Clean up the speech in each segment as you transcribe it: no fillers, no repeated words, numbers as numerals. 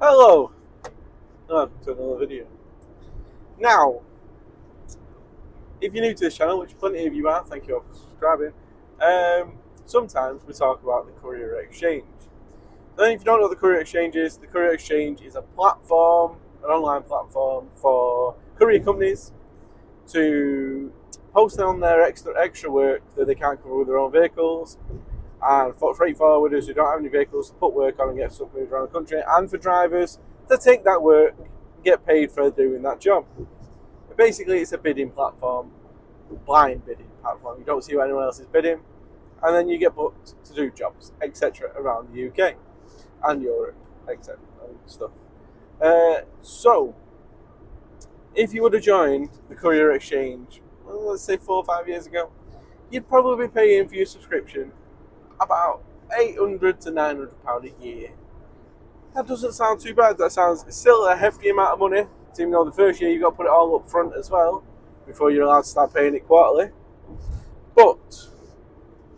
Hello, welcome to another video. Now, if you're new to this channel, which plenty of you are, thank you all for subscribing. Sometimes we talk about the Courier Exchange. Then if you don't know what the Courier Exchange is a platform, an online platform for courier companies to post on their extra work that they can't cover with their own vehicles, and for freight forwarders who don't have any vehicles to put work on and get stuff moved around the country, and for drivers to take that work and get paid for doing that job. But basically, it's a bidding platform, blind bidding platform. You don't see what anyone else is bidding, and then you get booked to do jobs, etc., around the UK and Europe, etc., and stuff. So, if you would have joined the Courier Exchange, well, let's say 4 or 5 years ago, you'd probably be paying for your subscription about £800 to £900 a year. That doesn't sound too bad. That sounds still a hefty amount of money, even though the first year you've got to put it all up front as well before you're allowed to start paying it quarterly. But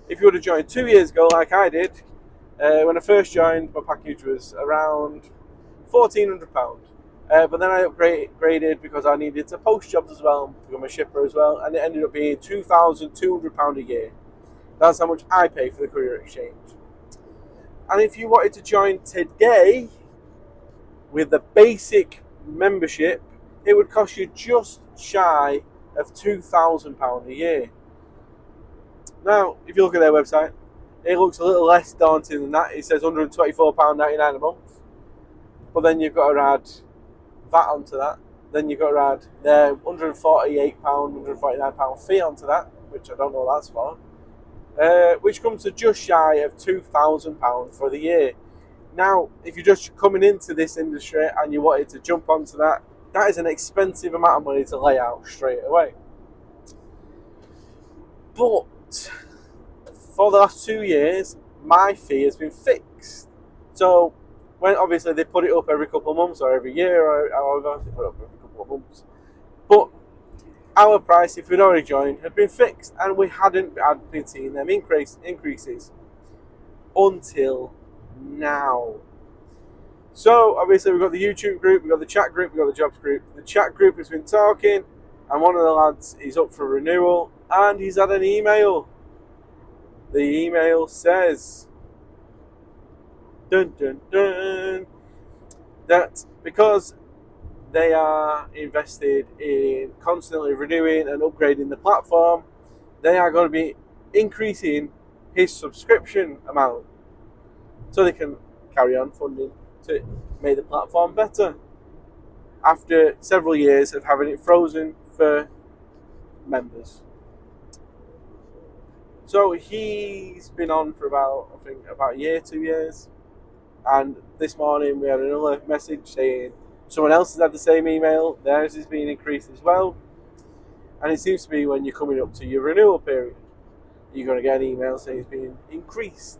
if you would have joined 2 years ago like I did, when I first joined, my package was around £1,400. But then I upgraded because I needed to post jobs as well, become a shipper as well, and it ended up being £2,200 a year. That's how much I pay for the Courier Exchange. And if you wanted to join today with the basic membership, it would cost you just shy of £2,000 a year. Now, if you look at their website, it looks a little less daunting than that. It says £124.99 a month. But then you've got to add VAT onto that. Then you've got to add their £148, £149 fee onto that, which I don't know what that's for. Which comes to just shy of £2,000 for the year. Now, if you're just coming into this industry and you wanted to jump onto that, that is an expensive amount of money to lay out straight away. But for the last 2 years, my fee has been fixed. So when obviously they put it up every couple of months or every year or however, they put it up every couple of months. But our price, if we'd already joined, had been fixed, and we hadn't been seeing them increases until now. So obviously we've got the YouTube group, we've got the chat group, we've got the jobs group. The chat group has been talking, and one of the lads is up for renewal, and he's had an email. The email says, dun dun dun, that because they are invested in constantly renewing and upgrading the platform, they are going to be increasing his subscription amount so they can carry on funding to make the platform better after several years of having it frozen for members. So he's been on for about a year, 2 years, and this morning we had another message saying someone else has had the same email, theirs is being increased as well. And it seems to be when you're coming up to your renewal period, you're going to get an email saying it's being increased.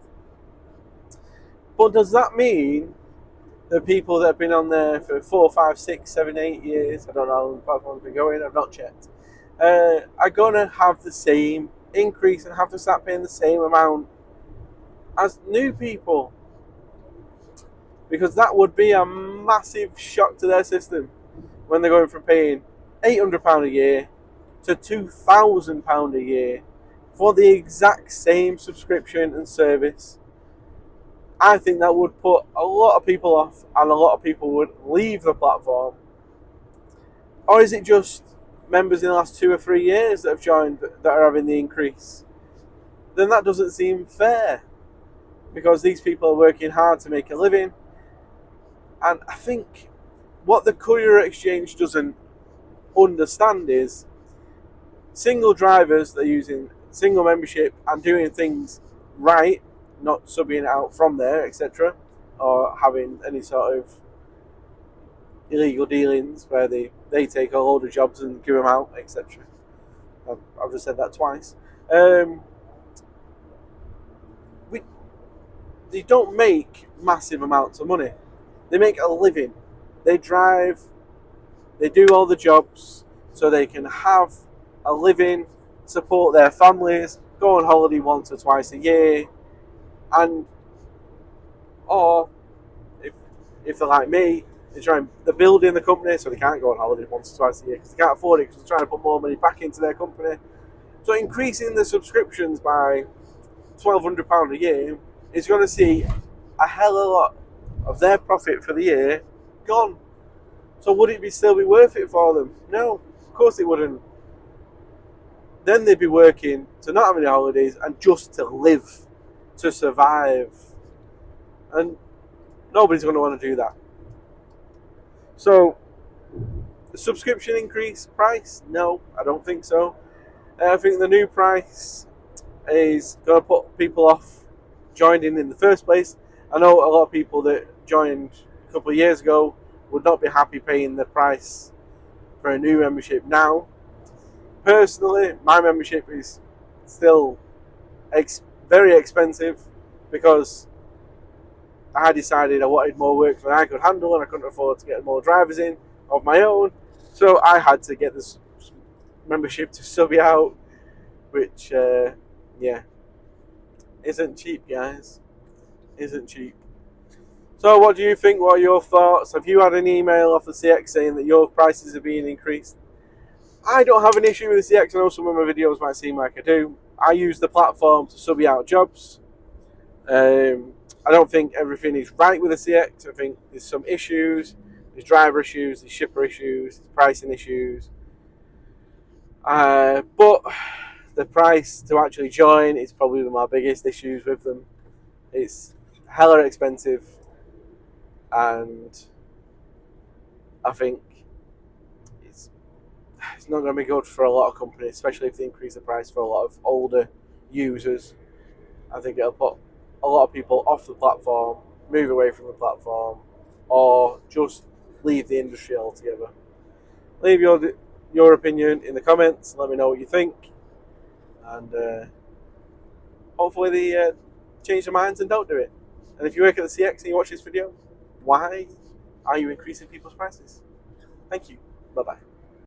But does that mean that people that have been on there for 4, 5, 6, 7, 8 years, I don't know how long the platform's been going, I've not checked, are going to have the same increase and have to start paying the same amount as new people? Because that would be a massive shock to their system when they're going from paying £800 a year to £2,000 a year for the exact same subscription and service. I think that would put a lot of people off, and a lot of people would leave the platform. Or is it just members in the last 2 or 3 years that have joined that are having the increase? Then that doesn't seem fair, because these people are working hard to make a living. And I think what the Courier Exchange doesn't understand is single drivers that are using single membership and doing things right, not subbing it out from there, etc., or having any sort of illegal dealings where they take a load of jobs and give them out, etc. I've just said that twice. They don't make massive amounts of money. They make a living. They drive, they do all the jobs so they can have a living, support their families, go on holiday once or twice a year, and or if if they're like me, they're building the company so they can't go on holiday once or twice a year because they can't afford it because they're trying to put more money back into their company. So increasing the subscriptions by £1,200 a year is going to see a hell of a lot of their profit for the year gone. So would it still be worth it for them? No, of course it wouldn't. Then they'd be working to not have any holidays and just to live, to survive. And nobody's going to want to do that. So, the subscription increase price? No, I don't think so. I think the new price is going to put people off joining in the first place. I know a lot of people that joined a couple of years ago would not be happy paying the price for a new membership now. Personally, my membership is still very expensive because I decided I wanted more work than I could handle and I couldn't afford to get more drivers in of my own. So I had to get this membership to sub it out, which, isn't cheap, guys. Isn't cheap. So what do you think? What are your thoughts? Have you had an email off the CX saying that your prices are being increased? I don't have an issue with the CX. I know some of my videos might seem like I do. I use the platform to sub out jobs. I don't think everything is right with the CX. I think there's some issues. There's driver issues, there's shipper issues, there's pricing issues. But the price to actually join is probably one of my biggest issues with them. It's hella expensive, and I think it's not going to be good for a lot of companies, especially if they increase the price for a lot of older users. I think it'll put a lot of people off the platform, move away from the platform, or just leave the industry altogether. Leave your opinion in the comments. Let me know what you think, and hopefully they change their minds and don't do it. And if you work at the CX and you watch this video, why are you increasing people's prices? Thank you. Bye bye.